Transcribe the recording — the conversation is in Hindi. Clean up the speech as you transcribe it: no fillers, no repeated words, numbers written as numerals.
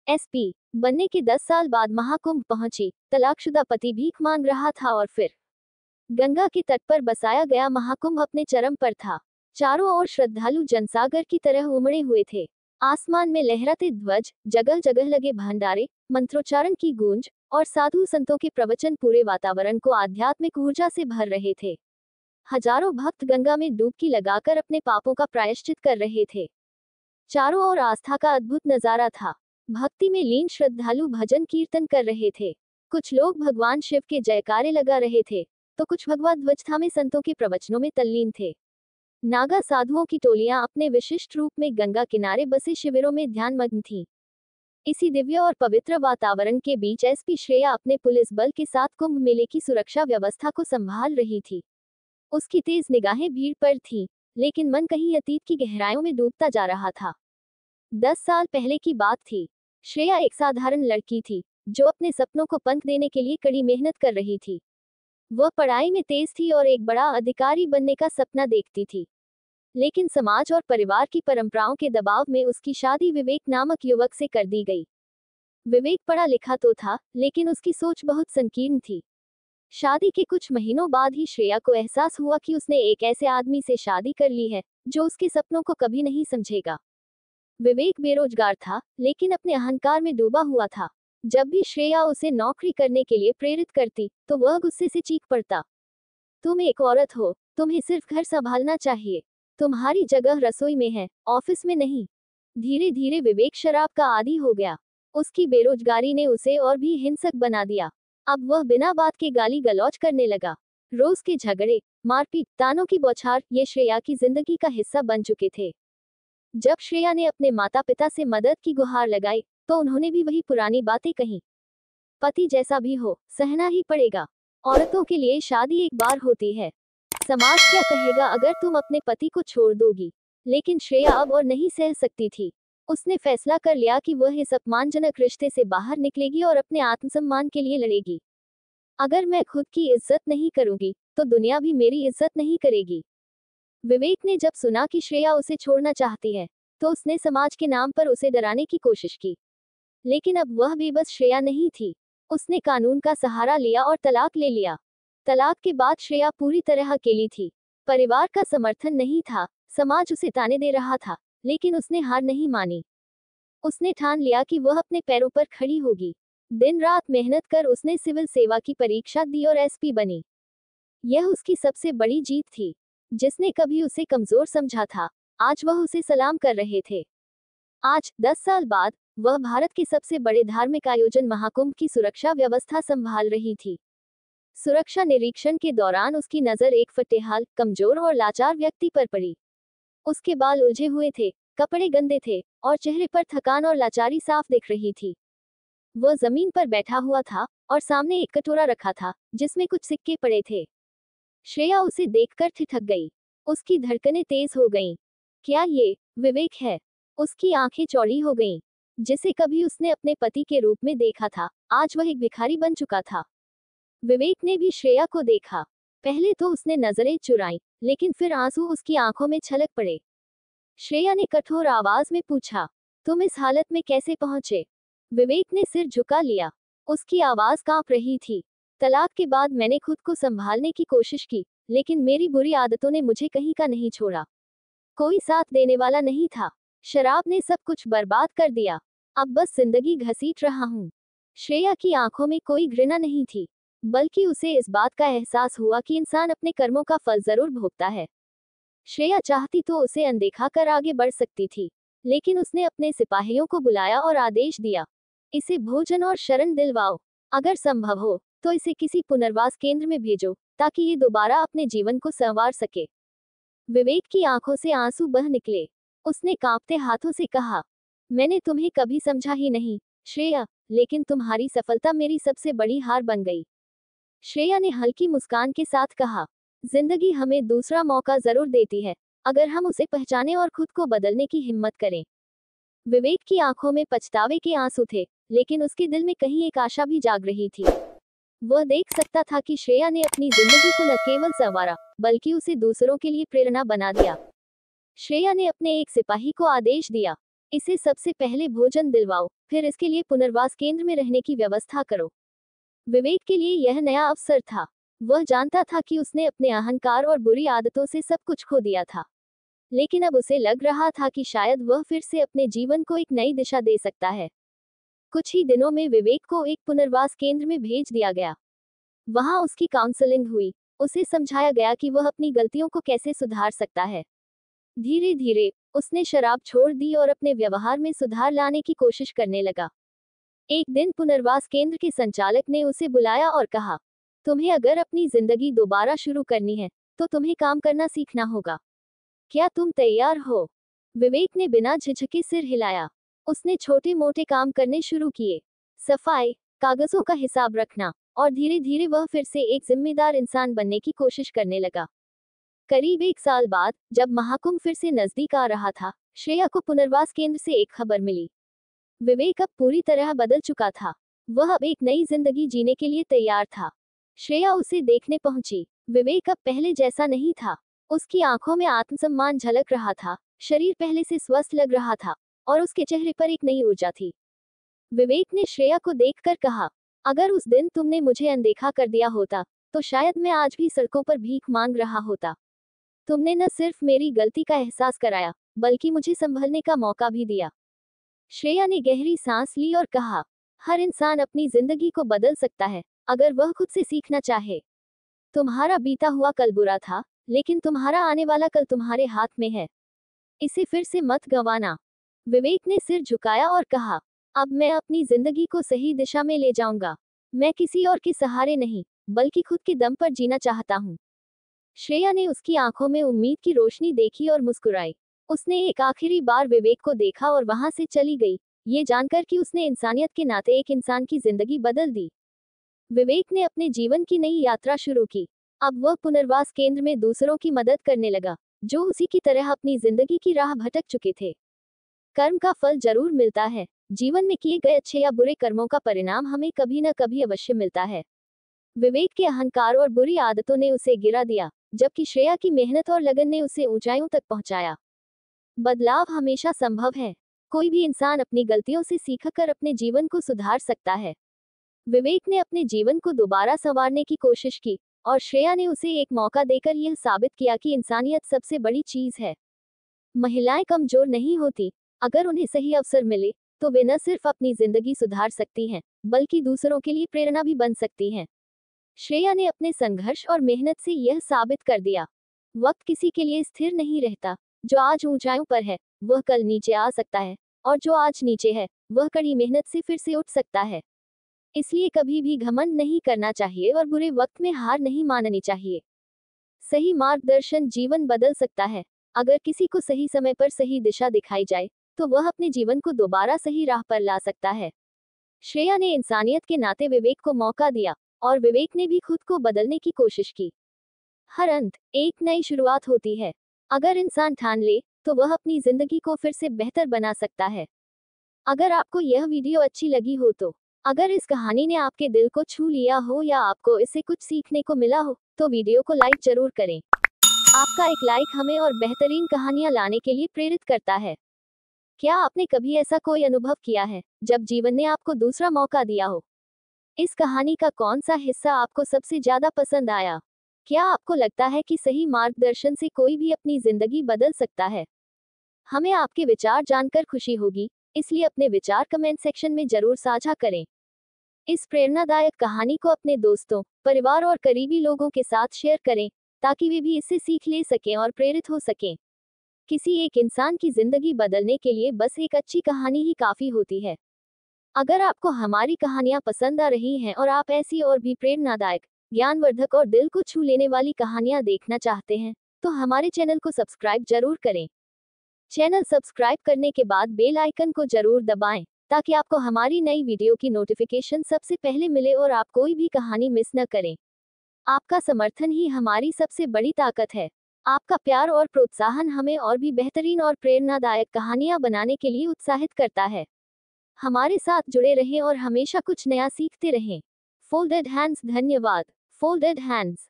एसपी बनने के 10 साल बाद महाकुंभ पहुंची, तलाकशुदा पति भीख मांग रहा था और फिर गंगा के तट पर बसाया गया महाकुंभ अपने चरम पर था। चारों ओर श्रद्धालु जनसागर की तरह उमड़े हुए थे। आसमान में लहराते ध्वज, जगह जगह लगे भंडारे, मंत्रोच्चारण की गूंज और साधु संतों के प्रवचन पूरे वातावरण को आध्यात्मिक ऊर्जा से भर रहे थे। हजारों भक्त गंगा में डुबकी लगाकर अपने पापों का प्रायश्चित कर रहे थे। चारों ओर आस्था का अद्भुत नजारा था। भक्ति में लीन श्रद्धालु भजन कीर्तन कर रहे थे। कुछ लोग भगवान शिव के जयकारे लगा रहे थे, तो कुछ भगवा ध्वज थामे संतों के प्रवचनों में तल्लीन थे। नागा साधुओं की टोलियां अपने विशिष्ट रूप में गंगा किनारे बसे शिविरों में ध्यानमग्न थीं। इसी दिव्य और पवित्र वातावरण के बीच एसपी श्रेया अपने पुलिस बल के साथ कुंभ मेले की सुरक्षा व्यवस्था को संभाल रही थी। उसकी तेज निगाहें भीड़ पर थीं, लेकिन मन कहीं अतीत की गहराइयों में डूबता जा रहा था। 10 साल पहले की बात थी। श्रेया एक साधारण लड़की थी, जो अपने सपनों को पंख देने के लिए कड़ी मेहनत कर रही थी। वह पढ़ाई में तेज थी और एक बड़ा अधिकारी बनने का सपना देखती थी। लेकिन समाज और परिवार की परंपराओं के दबाव में उसकी शादी विवेक नामक युवक से कर दी गई। विवेक पढ़ा लिखा तो था, लेकिन उसकी सोच बहुत संकीर्ण थी। शादी के कुछ महीनों बाद ही श्रेया को एहसास हुआ कि उसने एक ऐसे आदमी से शादी कर ली है, जो उसके सपनों को कभी नहीं समझेगा। विवेक बेरोजगार था, लेकिन अपने अहंकार में डूबा हुआ था। जब भी श्रेया उसे नौकरी करने के लिए प्रेरित करती, तो वह गुस्से से चीख पड़ता। तुम एक औरत हो, तुम्हें सिर्फ घर संभालना चाहिए। तुम्हारी जगह रसोई में है, ऑफिस में नहीं। धीरे धीरे विवेक शराब का आदी हो गया। उसकी बेरोजगारी ने उसे और भी हिंसक बना दिया। अब वह बिना बात के गाली गलौज करने लगा। रोज के झगड़े, मारपीट, तानों की बौछार ये श्रेया की जिंदगी का हिस्सा बन चुके थे। जब श्रेया ने अपने माता पिता से मदद की गुहार लगाई, तो उन्होंने भी वही पुरानी बातें कही। पति जैसा भी हो, सहना ही पड़ेगा। औरतों के लिए शादी एक बार होती है। समाज क्या कहेगा अगर तुम अपने पति को छोड़ दोगी। लेकिन श्रेया अब और नहीं सह सकती थी। उसने फैसला कर लिया कि वह इस अपमानजनक रिश्ते से बाहर निकलेगी और अपने आत्मसम्मान के लिए लड़ेगी। अगर मैं खुद की इज्जत नहीं करूंगी, तो दुनिया भी मेरी इज्जत नहीं करेगी। विवेक ने जब सुना कि श्रेया उसे छोड़ना चाहती है, तो उसने समाज के नाम पर उसे डराने की कोशिश की। लेकिन अब वह बेबस श्रेया नहीं थी। उसने कानून का सहारा लिया और तलाक ले लिया। तलाक के बाद श्रेया पूरी तरह अकेली थी। परिवार का समर्थन नहीं था, समाज उसे ताने दे रहा था, लेकिन उसने हार नहीं मानी। उसने ठान लिया कि वह अपने पैरों पर खड़ी होगी। दिन रात मेहनत कर उसने सिविल सेवा की परीक्षा दी और एसपी बनी। यह उसकी सबसे बड़ी जीत थी। जिसने कभी उसे कमजोर समझा था, आज वह उसे सलाम कर रहे थे। आज 10 साल बाद वह भारत के सबसे बड़े धार्मिक आयोजन महाकुंभ की सुरक्षा व्यवस्था संभाल रही थी। सुरक्षा निरीक्षण के दौरान उसकी नजर एक फटेहाल, कमजोर और लाचार व्यक्ति पर पड़ी। उसके बाल उलझे हुए थे, कपड़े गंदे थे और चेहरे पर थकान और लाचारी साफ दिख रही थी। वह जमीन पर बैठा हुआ था और सामने एक कटोरा रखा था, जिसमें कुछ सिक्के पड़े थे। श्रेया उसे देखकर ठिठक गई। उसकी धड़कनें तेज हो गईं। क्या ये विवेक है? उसकी आंखें चौड़ी हो गईं। जिसे कभी उसने अपने पति के रूप में देखा था, आज वह एक भिखारी बन चुका था। विवेक ने भी श्रेया को देखा। पहले तो उसने नजरें चुराईं, लेकिन फिर आंसू उसकी आंखों में छलक पड़े। श्रेया ने कठोर आवाज में पूछा, तुम इस हालत में कैसे पहुंचे? विवेक ने सिर झुका लिया। उसकी आवाज कांप रही थी। तलाक के बाद मैंने खुद को संभालने की कोशिश की, लेकिन मेरी बुरी आदतों ने मुझे कहीं का नहीं छोड़ा। कोई साथ देने वाला नहीं था। शराब ने सब कुछ बर्बाद कर दिया। अब बस जिंदगी घसीट रहा हूँ। श्रेया की आंखों में कोई घृणा नहीं थी, बल्कि उसे इस बात का एहसास हुआ कि इंसान अपने कर्मों का फल जरूर भोगता है। श्रेया चाहती तो उसे अनदेखा कर आगे बढ़ सकती थी, लेकिन उसने अपने सिपाहियों को बुलाया और आदेश दिया, इसे भोजन और शरण दिलवाओ। अगर संभव हो तो इसे किसी पुनर्वास केंद्र में भेजो, ताकि ये दोबारा अपने जीवन को संवार सके। विवेक की आंखों से आंसू बह निकले। उसने कांपते हाथों से कहा, मैंने तुम्हें कभी समझा ही नहीं, श्रेया, लेकिन तुम्हारी सफलता मेरी सबसे बड़ी हार बन गई। श्रेया ने हल्की मुस्कान के साथ कहा, जिंदगी हमें दूसरा मौका जरूर देती है, अगर हम उसे पहचाने और खुद को बदलने की हिम्मत करें। विवेक की आंखों में पछतावे के आंसू थे, लेकिन उसके दिल में कहीं एक आशा भी जाग रही थी। वह देख सकता था कि श्रेया ने अपनी जिंदगी को न केवल संवारा, बल्कि उसे दूसरों के लिए प्रेरणा बना दिया। श्रेया ने अपने एक सिपाही को आदेश दिया, इसे सबसे पहले भोजन दिलवाओ, फिर इसके लिए पुनर्वास केंद्र में रहने की व्यवस्था करो। विवेक के लिए यह नया अवसर था। वह जानता था कि उसने अपने अहंकार और बुरी आदतों से सब कुछ खो दिया था, लेकिन अब उसे लग रहा था कि शायद वह फिर से अपने जीवन को एक नई दिशा दे सकता है। कुछ ही दिनों में विवेक को एक पुनर्वास केंद्र में भेज दिया गया। वहां उसकी काउंसलिंग हुई। उसे समझाया गया कि वह अपनी गलतियों को कैसे सुधार सकता है। धीरे धीरे उसने शराब छोड़ दी और अपने व्यवहार में सुधार लाने की कोशिश करने लगा। एक दिन पुनर्वास केंद्र के संचालक ने उसे बुलाया और कहा, तुम्हें अगर अपनी जिंदगी दोबारा शुरू करनी है तो तुम्हें काम करना सीखना होगा। क्या तुम तैयार हो? विवेक ने बिना झिझके सिर हिलाया। उसने छोटे मोटे काम करने शुरू किए, सफाई, कागजों का हिसाब रखना, और धीरे धीरे वह फिर से एक जिम्मेदार इंसान बनने की कोशिश करने लगा। करीब 1 साल बाद, जब महाकुंभ फिर से नजदीक आ रहा था, श्रेया को पुनर्वास केंद्र से एक खबर मिली। विवेक अब पूरी तरह बदल चुका था। वह अब एक नई जिंदगी जीने के लिए तैयार था। श्रेया उसे देखने पहुंची। विवेक अब पहले जैसा नहीं था। उसकी आंखों में आत्मसम्मान झलक रहा था, शरीर पहले से स्वस्थ लग रहा था, और उसके चेहरे पर एक नई ऊर्जा थी। विवेक ने श्रेया को देखकर कहा, अगर उस दिन तुमने मुझे अनदेखा कर दिया होता तो शायद मैं आज भी सड़कों पर भीख मांग रहा होता। तुमने न सिर्फ मेरी गलती का एहसास कराया, बल्कि मुझे संभलने का मौका भी दिया। श्रेया ने गहरी सांस ली और कहा, हर इंसान अपनी जिंदगी को बदल सकता है, अगर वह खुद से सीखना चाहे। तुम्हारा बीता हुआ कल बुरा था, लेकिन तुम्हारा आने वाला कल तुम्हारे हाथ में है। इसे फिर से मत गंवाना। विवेक ने सिर झुकाया और कहा, अब मैं अपनी जिंदगी को सही दिशा में ले जाऊंगा। मैं किसी और के सहारे नहीं, बल्कि खुद के दम पर जीना चाहता हूँ। श्रेया ने उसकी आंखों में उम्मीद की रोशनी देखी और मुस्कुराई। उसने एक आखिरी बार विवेक को देखा और वहां से चली गई, ये जानकर कि उसने इंसानियत के नाते एक इंसान की जिंदगी बदल दी। विवेक ने अपने जीवन की नई यात्रा शुरू की। अब वह पुनर्वास केंद्र में दूसरों की मदद करने लगा, जो उसी की तरह अपनी जिंदगी की राह भटक चुके थे। कर्म का फल जरूर मिलता है। जीवन में किए गए अच्छे या बुरे कर्मों का परिणाम हमें कभी न कभी अवश्य मिलता है। विवेक के अहंकार और बुरी आदतों ने उसे गिरा दिया, जबकि श्रेया की मेहनत और लगन ने उसे ऊंचाइयों तक पहुंचाया। बदलाव हमेशा संभव है। कोई भी इंसान अपनी गलतियों से सीखकर अपने जीवन को सुधार सकता है। विवेक ने अपने जीवन को दोबारा संवारने की कोशिश की, और श्रेया ने उसे एक मौका देकर यह साबित किया कि इंसानियत सबसे बड़ी चीज है। महिलाएं कमजोर नहीं होती। अगर उन्हें सही अवसर मिले तो वे न सिर्फ अपनी जिंदगी सुधार सकती हैं, बल्कि दूसरों के लिए प्रेरणा भी बन सकती हैं। श्रेया ने अपने संघर्ष और मेहनत से यह साबित कर दिया, वक्त किसी के लिए स्थिर नहीं रहता। जो आज ऊंचाइयों पर है, वह कल नीचे आ सकता है, और जो आज नीचे है, वह कड़ी मेहनत से फिर से उठ सकता है। इसलिए कभी भी घमंड नहीं करना चाहिए और बुरे वक्त में हार नहीं माननी चाहिए। सही मार्गदर्शन जीवन बदल सकता है। अगर किसी को सही समय पर सही दिशा दिखाई जाए, तो वह अपने जीवन को दोबारा सही राह पर ला सकता है। श्रेया ने इंसानियत के नाते विवेक को मौका दिया, और विवेक ने भी खुद को बदलने की कोशिश की। हर अंत एक नई शुरुआत होती है। अगर इंसान ठान ले, तो वह अपनी जिंदगी को फिर से बेहतर बना सकता है। अगर आपको यह वीडियो अच्छी लगी हो तो, अगर इस कहानी ने आपके दिल को छू लिया हो या आपको इससे कुछ सीखने को मिला हो, तो वीडियो को लाइक जरूर करें। आपका एक लाइक हमें और बेहतरीन कहानियां लाने के लिए प्रेरित करता है। क्या आपने कभी ऐसा कोई अनुभव किया है, जब जीवन ने आपको दूसरा मौका दिया हो? इस कहानी का कौन सा हिस्सा आपको सबसे ज्यादा पसंद आया? क्या आपको लगता है कि सही मार्गदर्शन से कोई भी अपनी जिंदगी बदल सकता है? हमें आपके विचार जानकर खुशी होगी, इसलिए अपने विचार कमेंट सेक्शन में जरूर साझा करें। इस प्रेरणादायक कहानी को अपने दोस्तों, परिवार और करीबी लोगों के साथ शेयर करें, ताकि वे भी इससे सीख ले सकें और प्रेरित हो सकें। किसी एक इंसान की जिंदगी बदलने के लिए बस एक अच्छी कहानी ही काफी होती है। अगर आपको हमारी कहानियां पसंद आ रही हैं और आप ऐसी और भी प्रेरणादायक, ज्ञानवर्धक और दिल को छू लेने वाली कहानियां देखना चाहते हैं, तो हमारे चैनल को सब्सक्राइब जरूर करें। चैनल सब्सक्राइब करने के बाद बेल आइकन को जरूर दबाएं, ताकि आपको हमारी नई वीडियो की नोटिफिकेशन सबसे पहले मिले और आप कोई भी कहानी मिस न करें। आपका समर्थन ही हमारी सबसे बड़ी ताकत है। आपका प्यार और प्रोत्साहन हमें और भी बेहतरीन और प्रेरणादायक कहानियां बनाने के लिए उत्साहित करता है। हमारे साथ जुड़े रहें और हमेशा कुछ नया सीखते रहें। Folded hands. धन्यवाद। Folded hands.